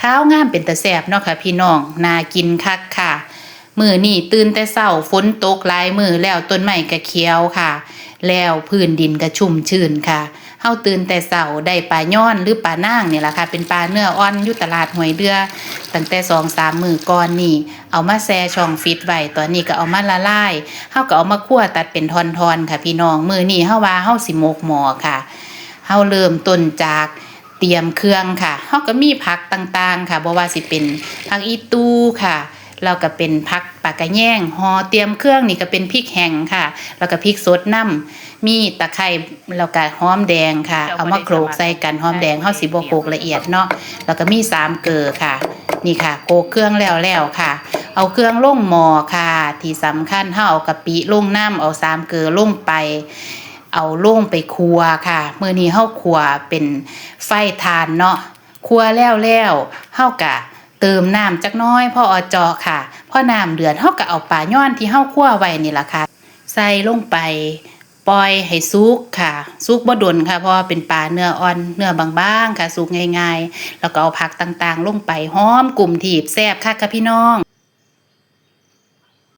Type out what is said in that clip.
ข้าวงามเป็นตาแซ่บเนาะค่ะพี่น้องน่ากินคักค่ะมื้อนี้ตื่นแต่เช้าฝนตกหลายมื้อแล้วต้นไม้ก็เขียวค่ะแล้วพื้นดินก็ชุ่มชื้นค่ะเฮาตื่นแต่เช้าได้ปลาย่อนหรือปลานางนี่ล่ะค่ะเป็นปลาเนื้ออ่อนอยู่ตลาดห้วยเดือตั้งแต่ 2-3 มื้อก่อนนี่เอามาแช่ช่องฟิตไว้ตอนนี้ก็เอามาละลายเฮาก็เอามาคั่วตัดเป็นท่อนๆค่ะพี่น้องมื้อนี้เฮาว่าเฮาสิหมกหม้อค่ะเฮาเริ่มต้นจากเตรียมเครื่องค่ะเฮาก็มีผักต่างๆค่ะบ่ว่าสิเป็นผักอีตูค่ะแล้วก็เป็นผักปากกะแยงห่อเตรียมเครื่องนี่ก็เป็นพริกแห้งค่ะแล้วก็พริกสดน้ำมีตะไคร้แล้วก็หอมแดงค่ะเอามาโขลกใส่กันหอมแดงเฮาสิบ่โขลกละเอียดเนาะแล้วก็มี3เกลือค่ะนี่ค่ะโขลกเครื่องแล้วค่ะเอาเครื่องลงหม้อค่ะที่สำคัญเฮาเอากะปิลงน้ำเอา3เกลือลงไปเอาลงไปคั่วค่ะมื้อนี้เฮาคั่วเป็นไฟถ่านเนาะคั่วแล้วเฮาก็เติมน้ำจักน้อยพออจอค่ะพอน้ำเดือดเฮาก็เอาปลาย่อนที่เฮาคั่วไว้นี่ล่ะค่ะใส่ลงไปปล่อยให้สุกค่ะสุกบ่ดนค่ะเพราะว่าเป็นปลาเนื้ออ่อนเนื้อบางๆค่ะสุกง่ายๆแล้วก็เอาผักต่างๆลงไปหอมกลุ่มทีบแซ่บค่ะพี่น้อง